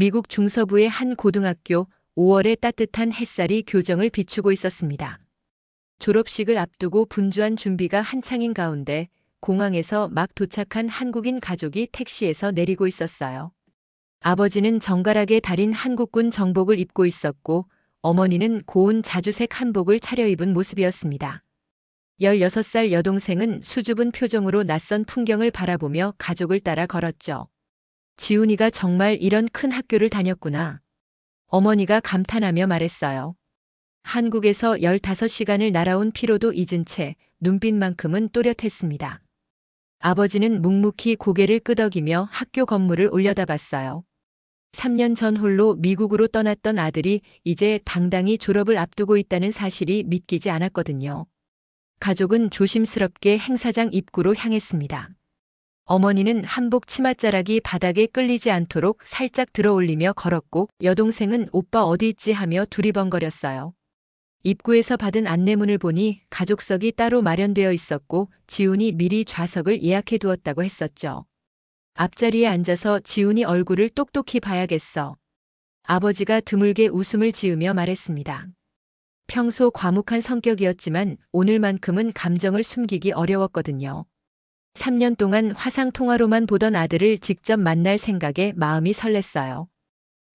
미국 중서부의 한 고등학교 5월의 따뜻한 햇살이 교정을 비추고 있었습니다. 졸업식을 앞두고 분주한 준비가 한창인 가운데 공항에서 막 도착한 한국인 가족이 택시에서 내리고 있었어요. 아버지는 정갈하게 다린 한국군 정복을 입고 있었고 어머니는 고운 자주색 한복을 차려입은 모습이었습니다. 16살 여동생은 수줍은 표정으로 낯선 풍경을 바라보며 가족을 따라 걸었죠. 지훈이가 정말 이런 큰 학교를 다녔구나. 어머니가 감탄하며 말했어요. 한국에서 15시간을 날아온 피로도 잊은 채 눈빛만큼은 또렷했습니다. 아버지는 묵묵히 고개를 끄덕이며 학교 건물을 올려다봤어요. 3년 전 홀로 미국으로 떠났던 아들이 이제 당당히 졸업을 앞두고 있다는 사실이 믿기지 않았거든요. 가족은 조심스럽게 행사장 입구로 향했습니다. 어머니는 한복 치맛자락이 바닥에 끌리지 않도록 살짝 들어올리며 걸었고 여동생은 오빠 어디 있지 하며 두리번거렸어요. 입구에서 받은 안내문을 보니 가족석이 따로 마련되어 있었고 지훈이 미리 좌석을 예약해 두었다고 했었죠. 앞자리에 앉아서 지훈이 얼굴을 똑똑히 봐야겠어. 아버지가 드물게 웃음을 지으며 말했습니다. 평소 과묵한 성격이었지만 오늘만큼은 감정을 숨기기 어려웠거든요. 3년 동안 화상통화로만 보던 아들을 직접 만날 생각에 마음이 설렜어요.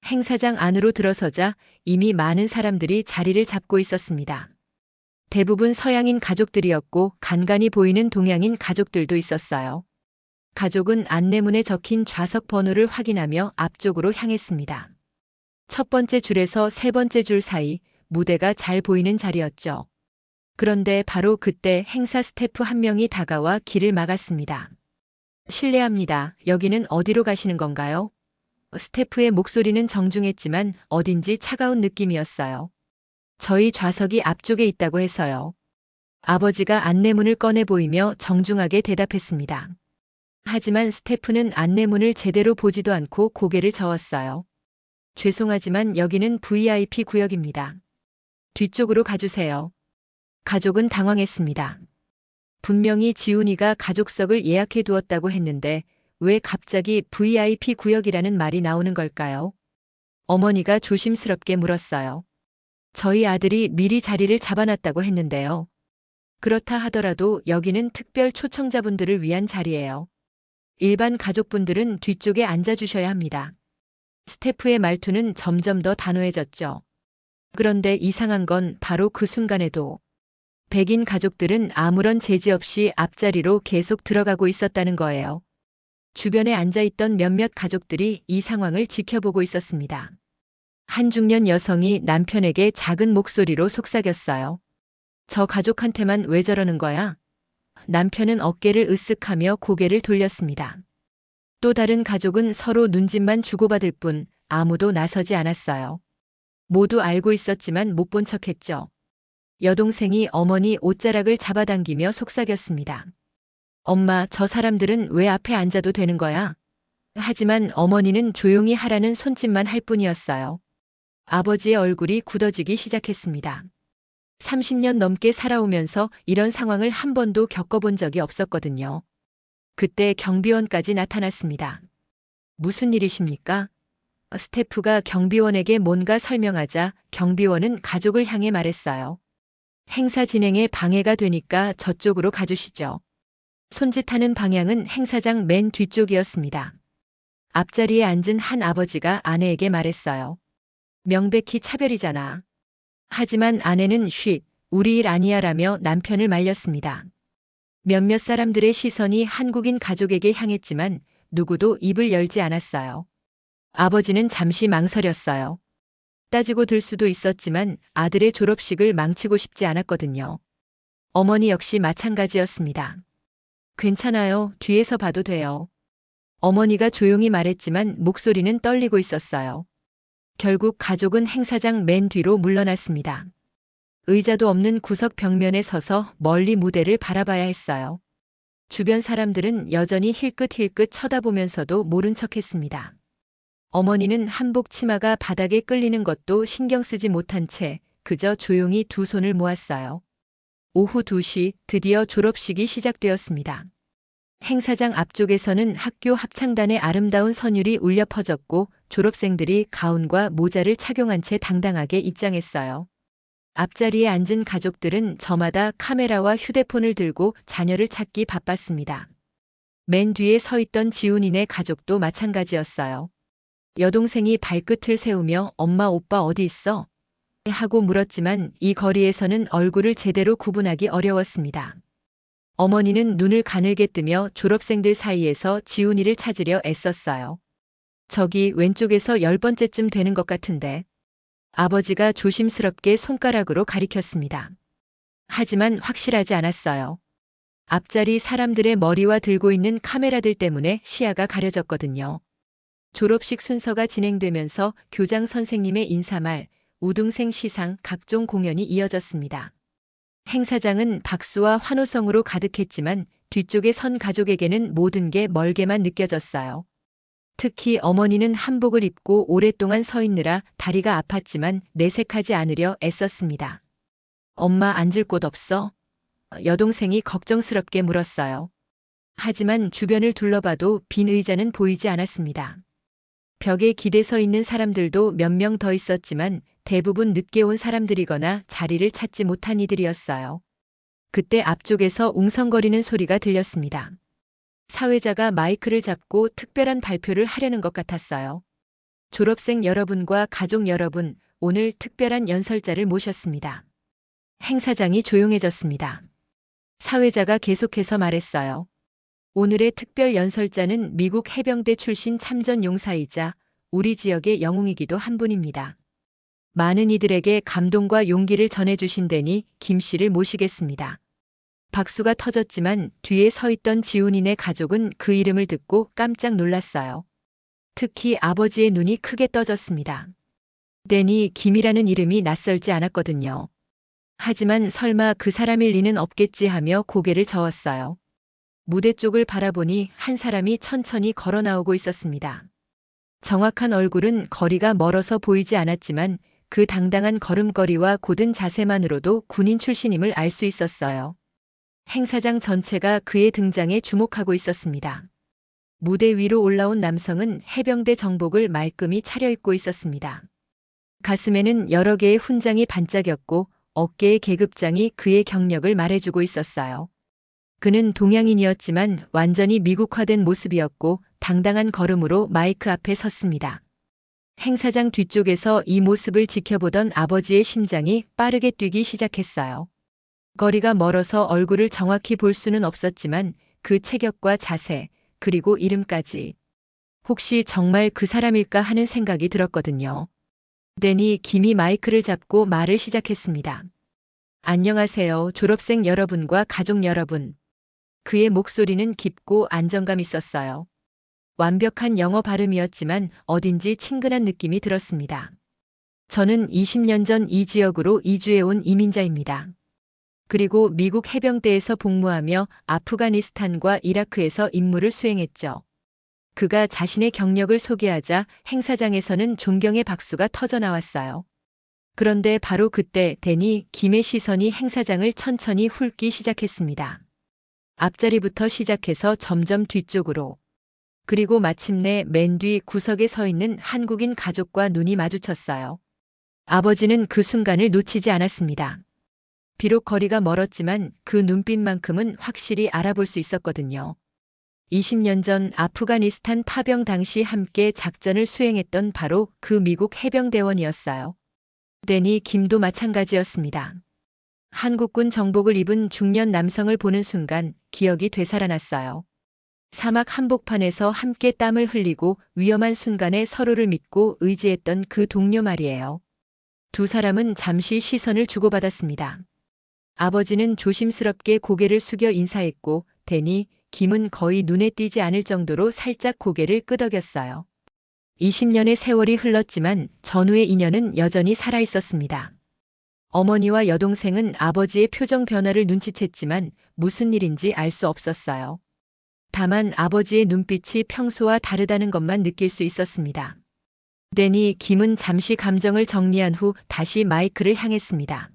행사장 안으로 들어서자 이미 많은 사람들이 자리를 잡고 있었습니다. 대부분 서양인 가족들이었고 간간히 보이는 동양인 가족들도 있었어요. 가족은 안내문에 적힌 좌석 번호를 확인하며 앞쪽으로 향했습니다. 첫 번째 줄에서 세 번째 줄 사이 무대가 잘 보이는 자리였죠. 그런데 바로 그때 행사 스태프 한 명이 다가와 길을 막았습니다. 실례합니다. 여기는 어디로 가시는 건가요? 스태프의 목소리는 정중했지만 어딘지 차가운 느낌이었어요. 저희 좌석이 앞쪽에 있다고 해서요. 아버지가 안내문을 꺼내 보이며 정중하게 대답했습니다. 하지만 스태프는 안내문을 제대로 보지도 않고 고개를 저었어요. 죄송하지만 여기는 VIP 구역입니다. 뒤쪽으로 가주세요. 가족은 당황했습니다. 분명히 지훈이가 가족석을 예약해 두었다고 했는데 왜 갑자기 VIP 구역이라는 말이 나오는 걸까요? 어머니가 조심스럽게 물었어요. 저희 아들이 미리 자리를 잡아놨다고 했는데요. 그렇다 하더라도 여기는 특별 초청자분들을 위한 자리예요. 일반 가족분들은 뒤쪽에 앉아주셔야 합니다. 스태프의 말투는 점점 더 단호해졌죠. 그런데 이상한 건 바로 그 순간에도 백인 가족들은 아무런 제지 없이 앞자리로 계속 들어가고 있었다는 거예요. 주변에 앉아있던 몇몇 가족들이 이 상황을 지켜보고 있었습니다. 한 중년 여성이 남편에게 작은 목소리로 속삭였어요. 저 가족한테만 왜 저러는 거야? 남편은 어깨를 으쓱하며 고개를 돌렸습니다. 또 다른 가족은 서로 눈짓만 주고받을 뿐 아무도 나서지 않았어요. 모두 알고 있었지만 못 본 척했죠. 여동생이 어머니 옷자락을 잡아당기며 속삭였습니다. 엄마, 저 사람들은 왜 앞에 앉아도 되는 거야? 하지만 어머니는 조용히 하라는 손짓만 할 뿐이었어요. 아버지의 얼굴이 굳어지기 시작했습니다. 30년 넘게 살아오면서 이런 상황을 한 번도 겪어본 적이 없었거든요. 그때 경비원까지 나타났습니다. 무슨 일이십니까? 스태프가 경비원에게 뭔가 설명하자 경비원은 가족을 향해 말했어요. 행사 진행에 방해가 되니까 저쪽으로 가주시죠. 손짓하는 방향은 행사장 맨 뒤쪽이었습니다. 앞자리에 앉은 한 아버지가 아내에게 말했어요. 명백히 차별이잖아. 하지만 아내는 쉿, 우리 일 아니야 라며 남편을 말렸습니다. 몇몇 사람들의 시선이 한국인 가족에게 향했지만 누구도 입을 열지 않았어요. 아버지는 잠시 망설였어요. 따지고 들 수도 있었지만 아들의 졸업식을 망치고 싶지 않았거든요. 어머니 역시 마찬가지였습니다. 괜찮아요. 뒤에서 봐도 돼요. 어머니가 조용히 말했지만 목소리는 떨리고 있었어요. 결국 가족은 행사장 맨 뒤로 물러났습니다. 의자도 없는 구석 벽면에 서서 멀리 무대를 바라봐야 했어요. 주변 사람들은 여전히 힐끗힐끗 쳐다보면서도 모른 척했습니다. 어머니는 한복 치마가 바닥에 끌리는 것도 신경 쓰지 못한 채 그저 조용히 두 손을 모았어요. 오후 2시 드디어 졸업식이 시작되었습니다. 행사장 앞쪽에서는 학교 합창단의 아름다운 선율이 울려 퍼졌고 졸업생들이 가운과 모자를 착용한 채 당당하게 입장했어요. 앞자리에 앉은 가족들은 저마다 카메라와 휴대폰을 들고 자녀를 찾기 바빴습니다. 맨 뒤에 서 있던 지훈이네 가족도 마찬가지였어요. 여동생이 발끝을 세우며 엄마 오빠 어디 있어? 하고 물었지만 이 거리에서는 얼굴을 제대로 구분하기 어려웠습니다. 어머니는 눈을 가늘게 뜨며 졸업생들 사이에서 지훈이를 찾으려 애썼어요. 저기 왼쪽에서 10번째쯤 되는 것 같은데. 아버지가 조심스럽게 손가락으로 가리켰습니다. 하지만 확실하지 않았어요. 앞자리 사람들의 머리와 들고 있는 카메라들 때문에 시야가 가려졌거든요. 졸업식 순서가 진행되면서 교장 선생님의 인사말, 우등생 시상, 각종 공연이 이어졌습니다. 행사장은 박수와 환호성으로 가득했지만 뒤쪽에 선 가족에게는 모든 게 멀게만 느껴졌어요. 특히 어머니는 한복을 입고 오랫동안 서 있느라 다리가 아팠지만 내색하지 않으려 애썼습니다. 엄마 앉을 곳 없어? 여동생이 걱정스럽게 물었어요. 하지만 주변을 둘러봐도 빈 의자는 보이지 않았습니다. 벽에 기대서 있는 사람들도 몇 명 더 있었지만 대부분 늦게 온 사람들이거나 자리를 찾지 못한 이들이었어요. 그때 앞쪽에서 웅성거리는 소리가 들렸습니다. 사회자가 마이크를 잡고 특별한 발표를 하려는 것 같았어요. 졸업생 여러분과 가족 여러분, 오늘 특별한 연설자를 모셨습니다. 행사장이 조용해졌습니다. 사회자가 계속해서 말했어요. 오늘의 특별 연설자는 미국 해병대 출신 참전 용사이자 우리 지역의 영웅이기도 한 분입니다. 많은 이들에게 감동과 용기를 전해주신 데니 김 씨를 모시겠습니다. 박수가 터졌지만 뒤에 서 있던 지훈이네 가족은 그 이름을 듣고 깜짝 놀랐어요. 특히 아버지의 눈이 크게 떠졌습니다. 데니 김이라는 이름이 낯설지 않았거든요. 하지만 설마 그 사람일 리는 없겠지 하며 고개를 저었어요. 무대 쪽을 바라보니 한 사람이 천천히 걸어 나오고 있었습니다. 정확한 얼굴은 거리가 멀어서 보이지 않았지만 그 당당한 걸음걸이와 곧은 자세만으로도 군인 출신임을 알 수 있었어요. 행사장 전체가 그의 등장에 주목하고 있었습니다. 무대 위로 올라온 남성은 해병대 정복을 말끔히 차려입고 있었습니다. 가슴에는 여러 개의 훈장이 반짝였고 어깨의 계급장이 그의 경력을 말해주고 있었어요. 그는 동양인이었지만 완전히 미국화된 모습이었고 당당한 걸음으로 마이크 앞에 섰습니다. 행사장 뒤쪽에서 이 모습을 지켜보던 아버지의 심장이 빠르게 뛰기 시작했어요. 거리가 멀어서 얼굴을 정확히 볼 수는 없었지만 그 체격과 자세, 그리고 이름까지. 혹시 정말 그 사람일까 하는 생각이 들었거든요. 데니 김이 마이크를 잡고 말을 시작했습니다. 안녕하세요, 졸업생 여러분과 가족 여러분. 그의 목소리는 깊고 안정감 있었어요. 완벽한 영어 발음이었지만 어딘지 친근한 느낌이 들었습니다. 저는 20년 전 이 지역으로 이주해 온 이민자입니다. 그리고 미국 해병대에서 복무하며 아프가니스탄과 이라크에서 임무를 수행했죠. 그가 자신의 경력을 소개하자 행사장에서는 존경의 박수가 터져나왔어요. 그런데 바로 그때 데니 김의 시선이 행사장을 천천히 훑기 시작했습니다. 앞자리부터 시작해서 점점 뒤쪽으로. 그리고 마침내 맨 뒤 구석에 서 있는 한국인 가족과 눈이 마주쳤어요. 아버지는 그 순간을 놓치지 않았습니다. 비록 거리가 멀었지만 그 눈빛만큼은 확실히 알아볼 수 있었거든요. 20년 전 아프가니스탄 파병 당시 함께 작전을 수행했던 바로 그 미국 해병대원이었어요. 데니 김도 마찬가지였습니다. 한국군 정복을 입은 중년 남성을 보는 순간 기억이 되살아났어요. 사막 한복판에서 함께 땀을 흘리고 위험한 순간에 서로를 믿고 의지했던 그 동료 말이에요. 두 사람은 잠시 시선을 주고받았습니다. 아버지는 조심스럽게 고개를 숙여 인사했고 데니 김은 거의 눈에 띄지 않을 정도로 살짝 고개를 끄덕였어요. 20년의 세월이 흘렀지만 전우의 인연은 여전히 살아있었습니다. 어머니와 여동생은 아버지의 표정 변화를 눈치챘지만 무슨 일인지 알 수 없었어요. 다만 아버지의 눈빛이 평소와 다르다는 것만 느낄 수 있었습니다. 데니 김은 잠시 감정을 정리한 후 다시 마이크를 향했습니다.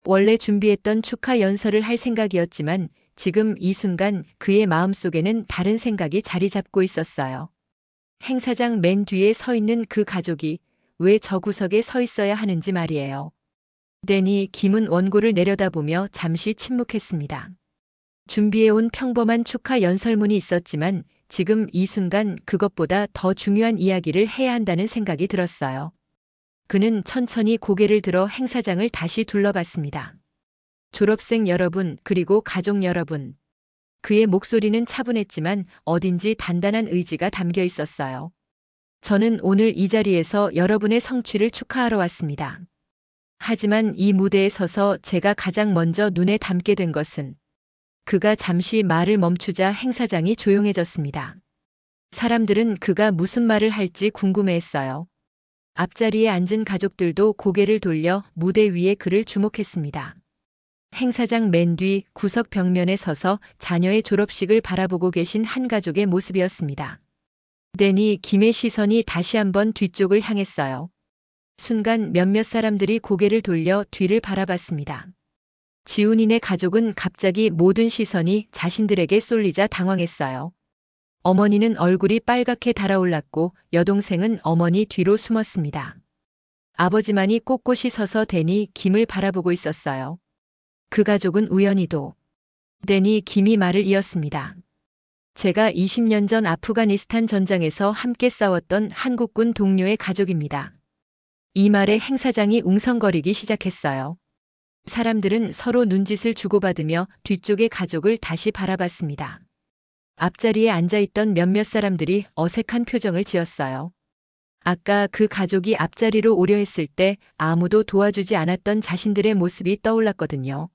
원래 준비했던 축하 연설을 할 생각이었지만 지금 이 순간 그의 마음속에는 다른 생각이 자리 잡고 있었어요. 행사장 맨 뒤에 서 있는 그 가족이 왜 저 구석에 서 있어야 하는지 말이에요. 데니 김은 원고를 내려다보며 잠시 침묵했습니다. 준비해온 평범한 축하 연설문이 있었지만 지금 이 순간 그것보다 더 중요한 이야기를 해야 한다는 생각이 들었어요. 그는 천천히 고개를 들어 행사장을 다시 둘러봤습니다. 졸업생 여러분, 그리고 가족 여러분. 그의 목소리는 차분했지만 어딘지 단단한 의지가 담겨 있었어요. 저는 오늘 이 자리에서 여러분의 성취를 축하하러 왔습니다. 하지만 이 무대에 서서 제가 가장 먼저 눈에 담게 된 것은 그가 잠시 말을 멈추자 행사장이 조용해졌습니다. 사람들은 그가 무슨 말을 할지 궁금해했어요. 앞자리에 앉은 가족들도 고개를 돌려 무대 위에 그를 주목했습니다. 행사장 맨 뒤 구석 벽면에 서서 자녀의 졸업식을 바라보고 계신 한 가족의 모습이었습니다. 데니 김의 시선이 다시 한번 뒤쪽을 향했어요. 순간 몇몇 사람들이 고개를 돌려 뒤를 바라봤습니다. 지훈이네 가족은 갑자기 모든 시선이 자신들에게 쏠리자 당황했어요. 어머니는 얼굴이 빨갛게 달아올랐고 여동생은 어머니 뒤로 숨었습니다. 아버지만이 꼿꼿이 서서 데니 김을 바라보고 있었어요. 그 가족은 우연히도 데니 김이 말을 이었습니다. 제가 20년 전 아프가니스탄 전장에서 함께 싸웠던 한국군 동료의 가족입니다. 이 말에 행사장이 웅성거리기 시작했어요. 사람들은 서로 눈짓을 주고받으며 뒤쪽의 가족을 다시 바라봤습니다. 앞자리에 앉아있던 몇몇 사람들이 어색한 표정을 지었어요. 아까 그 가족이 앞자리로 오려 했을 때 아무도 도와주지 않았던 자신들의 모습이 떠올랐거든요.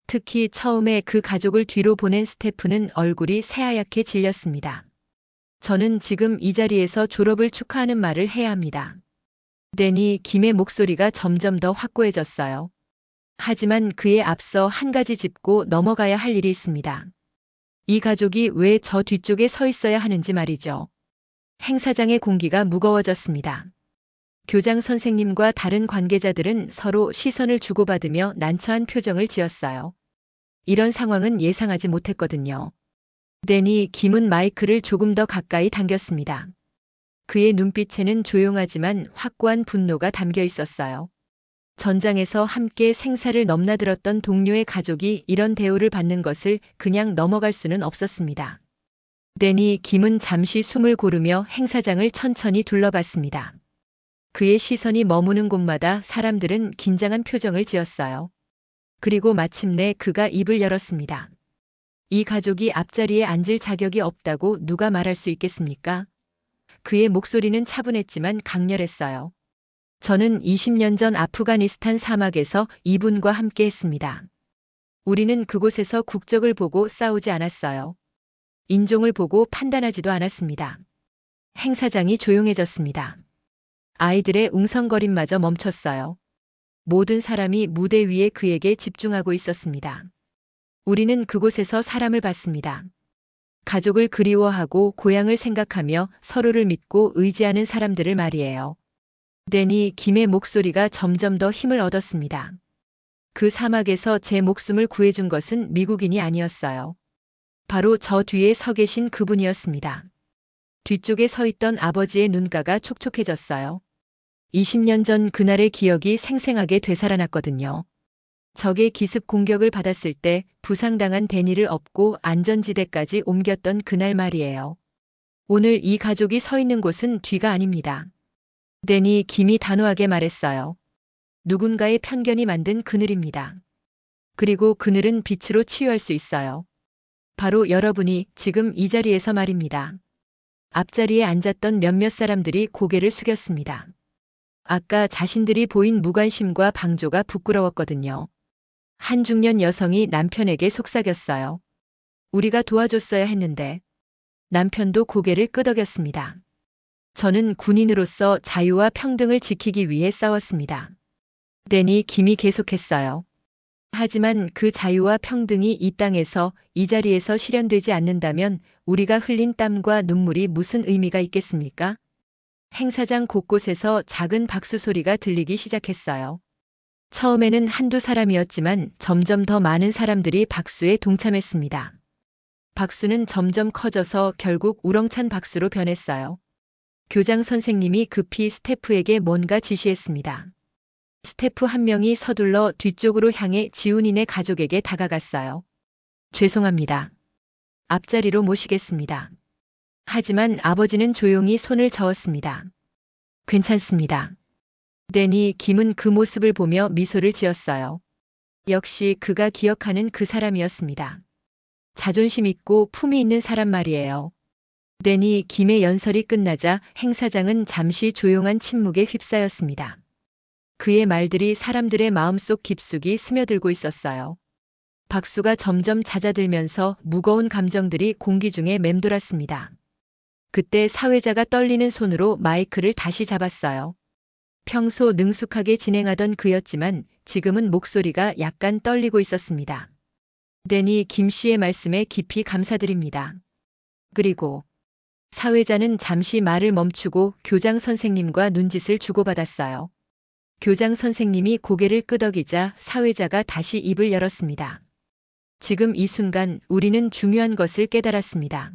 특히 처음에 그 가족을 뒤로 보낸 스태프는 얼굴이 새하얗게 질렸습니다. 저는 지금 이 자리에서 졸업을 축하하는 말을 해야 합니다. 데니 김의 목소리가 점점 더 확고해졌어요. 하지만 그에 앞서 한 가지 짚고 넘어가야 할 일이 있습니다. 이 가족이 왜 저 뒤쪽에 서 있어야 하는지 말이죠. 행사장의 공기가 무거워졌습니다. 교장 선생님과 다른 관계자들은 서로 시선을 주고받으며 난처한 표정을 지었어요. 이런 상황은 예상하지 못했거든요. 데니 김은 마이크를 조금 더 가까이 당겼습니다. 그의 눈빛에는 조용하지만 확고한 분노가 담겨 있었어요. 전장에서 함께 생사를 넘나들었던 동료의 가족이 이런 대우를 받는 것을 그냥 넘어갈 수는 없었습니다. 데니 김은 잠시 숨을 고르며 행사장을 천천히 둘러봤습니다. 그의 시선이 머무는 곳마다 사람들은 긴장한 표정을 지었어요. 그리고 마침내 그가 입을 열었습니다. 이 가족이 앞자리에 앉을 자격이 없다고 누가 말할 수 있겠습니까? 그의 목소리는 차분했지만 강렬했어요. 저는 20년 전 아프가니스탄 사막에서 이분과 함께 했습니다. 우리는 그곳에서 국적을 보고 싸우지 않았어요. 인종을 보고 판단하지도 않았습니다. 행사장이 조용해졌습니다. 아이들의 웅성거림마저 멈췄어요. 모든 사람이 무대 위에 그에게 집중하고 있었습니다. 우리는 그곳에서 사람을 봤습니다. 가족을 그리워하고 고향을 생각하며 서로를 믿고 의지하는 사람들을 말이에요. 데니 김의 목소리가 점점 더 힘을 얻었습니다. 그 사막에서 제 목숨을 구해준 것은 미국인이 아니었어요. 바로 저 뒤에 서 계신 그분이었습니다. 뒤쪽에 서 있던 아버지의 눈가가 촉촉해졌어요. 20년 전 그날의 기억이 생생하게 되살아났거든요. 적의 기습 공격을 받았을 때 부상당한 데니를 업고 안전지대까지 옮겼던 그날 말이에요. 오늘 이 가족이 서 있는 곳은 뒤가 아닙니다. 데니 김이 단호하게 말했어요. 누군가의 편견이 만든 그늘입니다. 그리고 그늘은 빛으로 치유할 수 있어요. 바로 여러분이 지금 이 자리에서 말입니다. 앞자리에 앉았던 몇몇 사람들이 고개를 숙였습니다. 아까 자신들이 보인 무관심과 방조가 부끄러웠거든요. 한 중년 여성이 남편에게 속삭였어요. 우리가 도와줬어야 했는데. 남편도 고개를 끄덕였습니다. 저는 군인으로서 자유와 평등을 지키기 위해 싸웠습니다. 데니 김이 계속했어요. 하지만 그 자유와 평등이 이 땅에서 이 자리에서 실현되지 않는다면 우리가 흘린 땀과 눈물이 무슨 의미가 있겠습니까? 행사장 곳곳에서 작은 박수 소리가 들리기 시작했어요. 처음에는 한두 사람이었지만 점점 더 많은 사람들이 박수에 동참했습니다. 박수는 점점 커져서 결국 우렁찬 박수로 변했어요. 교장 선생님이 급히 스태프에게 뭔가 지시했습니다. 스태프 한 명이 서둘러 뒤쪽으로 향해 지훈이네 가족에게 다가갔어요. 죄송합니다. 앞자리로 모시겠습니다. 하지만 아버지는 조용히 손을 저었습니다. 괜찮습니다. 데니 김은 그 모습을 보며 미소를 지었어요. 역시 그가 기억하는 그 사람이었습니다. 자존심 있고 품위 있는 사람 말이에요. 데니 김의 연설이 끝나자 행사장은 잠시 조용한 침묵에 휩싸였습니다. 그의 말들이 사람들의 마음속 깊숙이 스며들고 있었어요. 박수가 점점 잦아들면서 무거운 감정들이 공기 중에 맴돌았습니다. 그때 사회자가 떨리는 손으로 마이크를 다시 잡았어요. 평소 능숙하게 진행하던 그였지만 지금은 목소리가 약간 떨리고 있었습니다. 데니 김 씨의 말씀에 깊이 감사드립니다. 그리고 사회자는 잠시 말을 멈추고 교장 선생님과 눈짓을 주고받았어요. 교장 선생님이 고개를 끄덕이자 사회자가 다시 입을 열었습니다. 지금 이 순간 우리는 중요한 것을 깨달았습니다.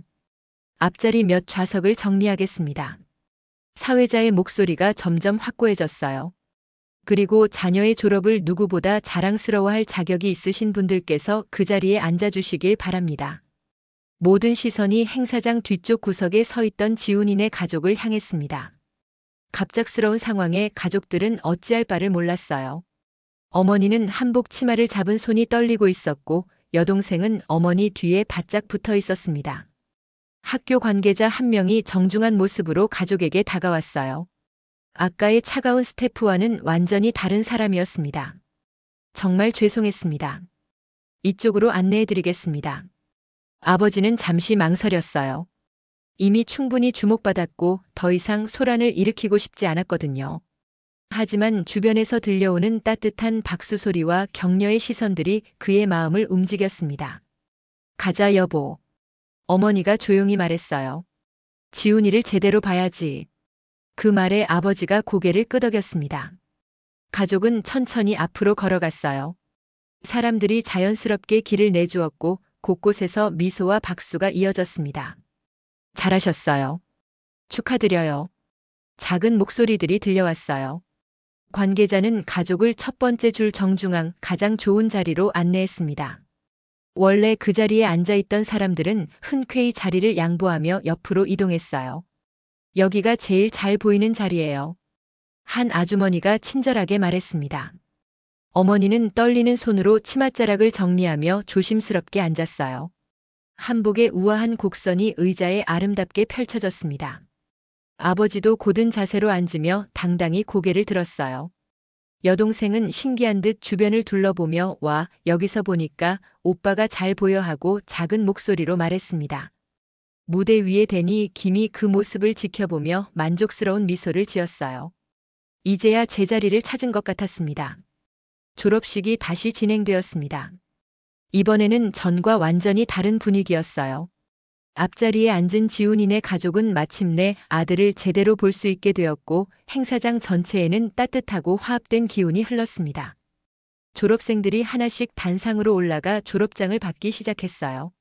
앞자리 몇 좌석을 정리하겠습니다. 사회자의 목소리가 점점 확고해졌어요. 그리고 자녀의 졸업을 누구보다 자랑스러워할 자격이 있으신 분들께서 그 자리에 앉아주시길 바랍니다. 모든 시선이 행사장 뒤쪽 구석에 서 있던 지훈이네 가족을 향했습니다. 갑작스러운 상황에 가족들은 어찌할 바를 몰랐어요. 어머니는 한복 치마를 잡은 손이 떨리고 있었고 여동생은 어머니 뒤에 바짝 붙어 있었습니다. 학교 관계자 한 명이 정중한 모습으로 가족에게 다가왔어요. 아까의 차가운 스태프와는 완전히 다른 사람이었습니다. 정말 죄송했습니다. 이쪽으로 안내해드리겠습니다. 아버지는 잠시 망설였어요. 이미 충분히 주목받았고 더 이상 소란을 일으키고 싶지 않았거든요. 하지만 주변에서 들려오는 따뜻한 박수 소리와 격려의 시선들이 그의 마음을 움직였습니다. 가자 여보. 어머니가 조용히 말했어요. 지훈이를 제대로 봐야지. 그 말에 아버지가 고개를 끄덕였습니다. 가족은 천천히 앞으로 걸어갔어요. 사람들이 자연스럽게 길을 내주었고 곳곳에서 미소와 박수가 이어졌습니다. 잘하셨어요. 축하드려요. 작은 목소리들이 들려왔어요. 관계자는 가족을 첫 번째 줄 정중앙 가장 좋은 자리로 안내했습니다. 원래 그 자리에 앉아있던 사람들은 흔쾌히 자리를 양보하며 옆으로 이동했어요. 여기가 제일 잘 보이는 자리예요. 한 아주머니가 친절하게 말했습니다. 어머니는 떨리는 손으로 치맛자락을 정리하며 조심스럽게 앉았어요. 한복의 우아한 곡선이 의자에 아름답게 펼쳐졌습니다. 아버지도 고든 자세로 앉으며 당당히 고개를 들었어요. 여동생은 신기한 듯 주변을 둘러보며 와, 여기서 보니까 오빠가 잘 보여 하고 작은 목소리로 말했습니다. 무대 위에 데니 김이 그 모습을 지켜보며 만족스러운 미소를 지었어요. 이제야 제자리를 찾은 것 같았습니다. 졸업식이 다시 진행되었습니다. 이번에는 전과 완전히 다른 분위기였어요. 앞자리에 앉은 지훈이네 가족은 마침내 아들을 제대로 볼 수 있게 되었고 행사장 전체에는 따뜻하고 화합된 기운이 흘렀습니다. 졸업생들이 하나씩 단상으로 올라가 졸업장을 받기 시작했어요.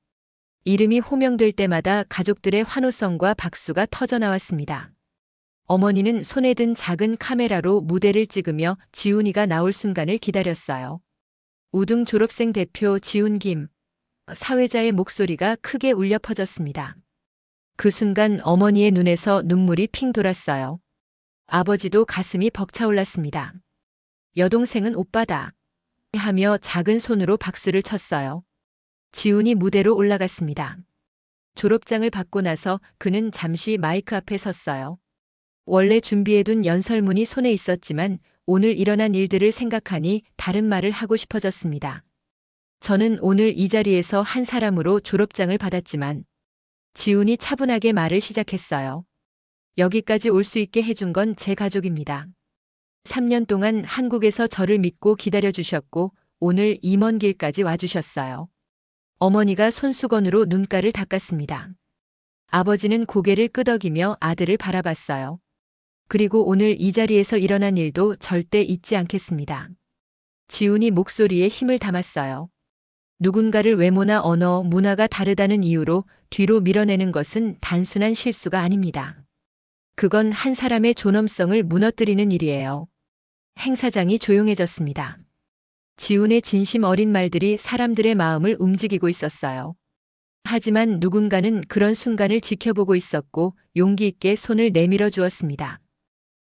이름이 호명될 때마다 가족들의 환호성과 박수가 터져나왔습니다. 어머니는 손에 든 작은 카메라로 무대를 찍으며 지훈이가 나올 순간을 기다렸어요. 우등 졸업생 대표 지훈김. 사회자의 목소리가 크게 울려 퍼졌습니다. 그 순간 어머니의 눈에서 눈물이 핑 돌았어요. 아버지도 가슴이 벅차올랐습니다. 여동생은 오빠다. 하며 작은 손으로 박수를 쳤어요. 지훈이 무대로 올라갔습니다. 졸업장을 받고 나서 그는 잠시 마이크 앞에 섰어요. 원래 준비해둔 연설문이 손에 있었지만 오늘 일어난 일들을 생각하니 다른 말을 하고 싶어졌습니다. 저는 오늘 이 자리에서 한 사람으로 졸업장을 받았지만 지훈이 차분하게 말을 시작했어요. 여기까지 올 수 있게 해준 건 제 가족입니다. 3년 동안 한국에서 저를 믿고 기다려주셨고 오늘 이 먼 길까지 와주셨어요. 어머니가 손수건으로 눈가를 닦았습니다. 아버지는 고개를 끄덕이며 아들을 바라봤어요. 그리고 오늘 이 자리에서 일어난 일도 절대 잊지 않겠습니다. 지훈이 목소리에 힘을 담았어요. 누군가를 외모나 언어, 문화가 다르다는 이유로 뒤로 밀어내는 것은 단순한 실수가 아닙니다. 그건 한 사람의 존엄성을 무너뜨리는 일이에요. 행사장이 조용해졌습니다. 지훈의 진심 어린 말들이 사람들의 마음을 움직이고 있었어요. 하지만 누군가는 그런 순간을 지켜보고 있었고 용기 있게 손을 내밀어 주었습니다.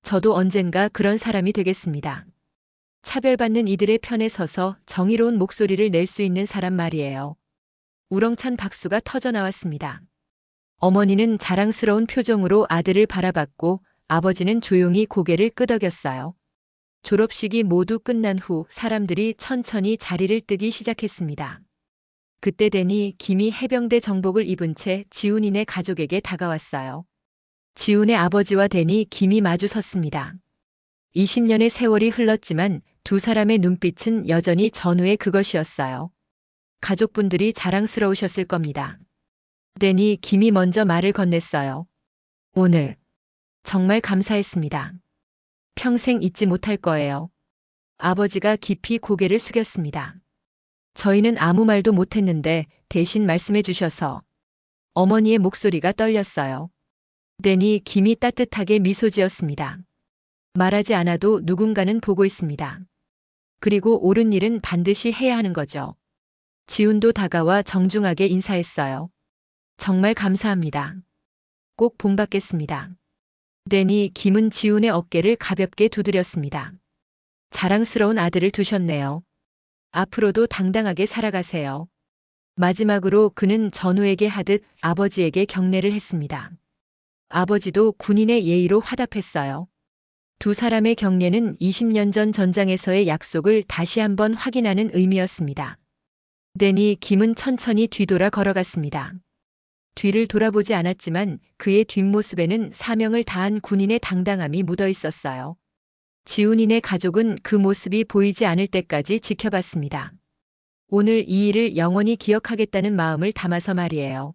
저도 언젠가 그런 사람이 되겠습니다. 차별받는 이들의 편에 서서 정의로운 목소리를 낼 수 있는 사람 말이에요. 우렁찬 박수가 터져 나왔습니다. 어머니는 자랑스러운 표정으로 아들을 바라봤고 아버지는 조용히 고개를 끄덕였어요. 졸업식이 모두 끝난 후 사람들이 천천히 자리를 뜨기 시작했습니다. 그때 되니 김이 해병대 정복을 입은 채 지훈이네 가족에게 다가왔어요. 지훈의 아버지와 되니 김이 마주 섰습니다. 20년의 세월이 흘렀지만 두 사람의 눈빛은 여전히 전후의 그것이었어요. 가족분들이 자랑스러우셨을 겁니다. 데니 김이 먼저 말을 건넸어요. 오늘 정말 감사했습니다. 평생 잊지 못할 거예요. 아버지가 깊이 고개를 숙였습니다. 저희는 아무 말도 못했는데 대신 말씀해 주셔서. 어머니의 목소리가 떨렸어요. 데니 김이 따뜻하게 미소 지었습니다. 말하지 않아도 누군가는 보고 있습니다. 그리고 옳은 일은 반드시 해야 하는 거죠. 지훈도 다가와 정중하게 인사했어요. 정말 감사합니다. 꼭 본받겠습니다. 데니 김은 지훈의 어깨를 가볍게 두드렸습니다. 자랑스러운 아들을 두셨네요. 앞으로도 당당하게 살아가세요. 마지막으로 그는 전우에게 하듯 아버지에게 경례를 했습니다. 아버지도 군인의 예의로 화답했어요. 두 사람의 경례는 20년 전 전장에서의 약속을 다시 한번 확인하는 의미였습니다. 데니 김은 천천히 뒤돌아 걸어갔습니다. 뒤를 돌아보지 않았지만 그의 뒷모습에는 사명을 다한 군인의 당당함이 묻어 있었어요. 지훈이네 가족은 그 모습이 보이지 않을 때까지 지켜봤습니다. 오늘 이 일을 영원히 기억하겠다는 마음을 담아서 말이에요.